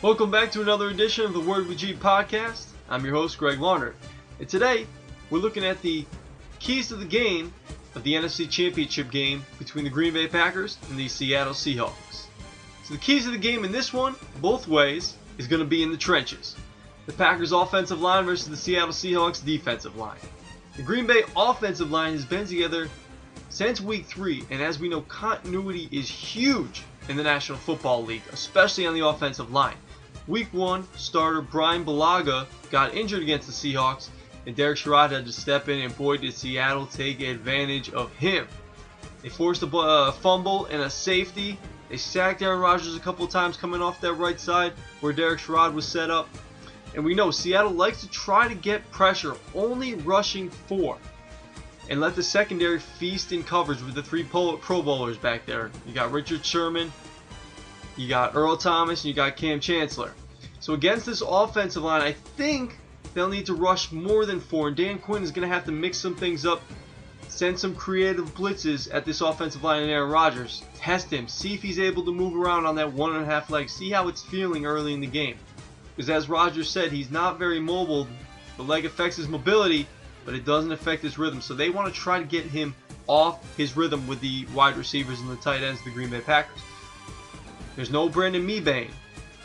Welcome back to another edition of the Word with G podcast. I'm your host, Greg Larnard. And today, we're looking at the keys to the game of the NFC Championship game between the Green Bay Packers and the Seattle Seahawks. So the keys to the game in this one, both ways, is going to be in the trenches. The Packers offensive line versus the Seattle Seahawks defensive line. The Green Bay offensive line has been together since week 3, and as we know, continuity is huge in the National Football League, especially on the offensive line. Week 1, starter Brian Bulaga got injured against the Seahawks, and Derek Sherrod had to step in, and boy did Seattle take advantage of him. They forced a fumble and a safety. They sacked Aaron Rodgers a couple of times coming off that right side where Derek Sherrod was set up. And we know Seattle likes to try to get pressure, only rushing 4, and let the secondary feast in coverage with the 3 Pro Bowlers back there. You got Richard Sherman, you got Earl Thomas, and you got Cam Chancellor. So against this offensive line, I think they'll need to rush more than 4, and Dan Quinn is going to have to mix some things up, send some creative blitzes at this offensive line and Aaron Rodgers. Test him, see if he's able to move around on that 1.5 leg, see how it's feeling early in the game. Because as Rodgers said, he's not very mobile. The leg affects his mobility, but it doesn't affect his rhythm. So they want to try to get him off his rhythm with the wide receivers and the tight ends of the Green Bay Packers. There's no Brandon Mebane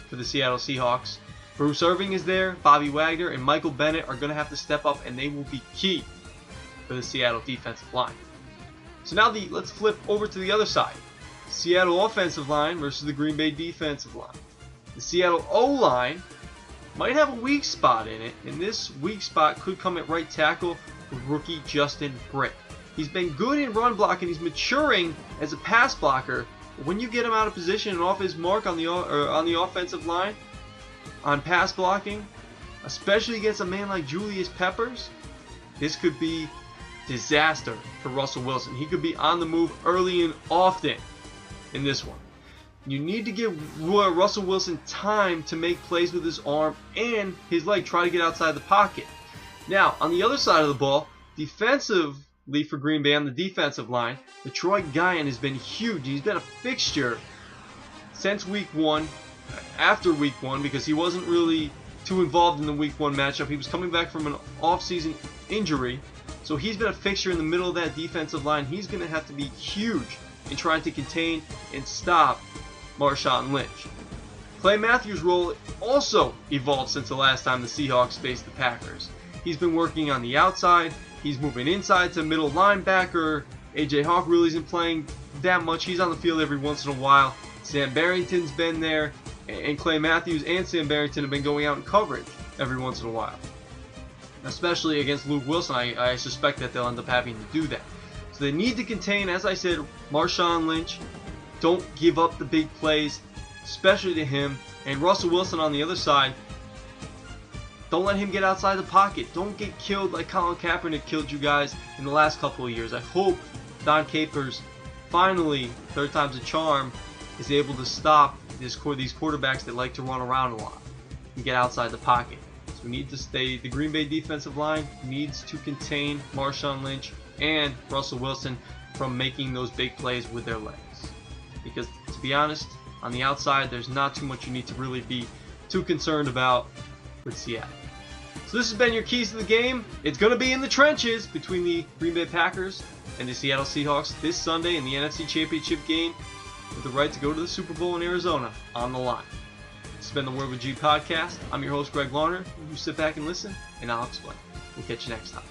for the Seattle Seahawks. Bruce Irving is there, Bobby Wagner, and Michael Bennett are going to have to step up, and they will be key for the Seattle defensive line. So now let's flip over to the other side. Seattle offensive line versus the Green Bay defensive line. The Seattle O-line might have a weak spot in it, and this weak spot could come at right tackle with rookie Justin Britt. He's been good in run blocking, he's maturing as a pass blocker, but when you get him out of position and off his mark on the offensive line, on pass blocking, especially against a man like Julius Peppers, this could be disaster for Russell Wilson. He could be on the move early and often in this one. You need to give Russell Wilson time to make plays with his arm and his leg, try to get outside the pocket. Now, on the other side of the ball, defensively for Green Bay on the defensive line, Detroit Guion has been huge. He's been a fixture since week 1, after week 1, because he wasn't really too involved in the week 1 matchup. He was coming back from an off-season injury, so he's been a fixture in the middle of that defensive line. He's going to have to be huge in trying to contain and stop Marshawn Lynch. Clay Matthews' role also evolved since the last time the Seahawks faced the Packers. He's been working on the outside, he's moving inside to middle linebacker. A.J. Hawk really isn't playing that much. He's on the field every once in a while. Sam Barrington's been there, and Clay Matthews and Sam Barrington have been going out in coverage every once in a while. Especially against Luke Wilson, I suspect that they'll end up having to do that. So they need to contain, as I said, Marshawn Lynch. Don't give up the big plays, especially to him. And Russell Wilson on the other side, don't let him get outside the pocket. Don't get killed like Colin Kaepernick killed you guys in the last couple of years. I hope Don Capers finally, third time's a charm, is able to stop these quarterbacks that like to run around a lot and get outside the pocket. So we need to stay, the Green Bay defensive line needs to contain Marshawn Lynch and Russell Wilson from making those big plays with their legs. Because, to be honest, on the outside, there's not too much you need to really be too concerned about with Seattle. So this has been your keys to the game. It's going to be in the trenches between the Green Bay Packers and the Seattle Seahawks this Sunday in the NFC Championship game, with the right to go to the Super Bowl in Arizona on the line. This has been the Word with G podcast. I'm your host, Greg Larner. You sit back and listen, and I'll explain. We'll catch you next time.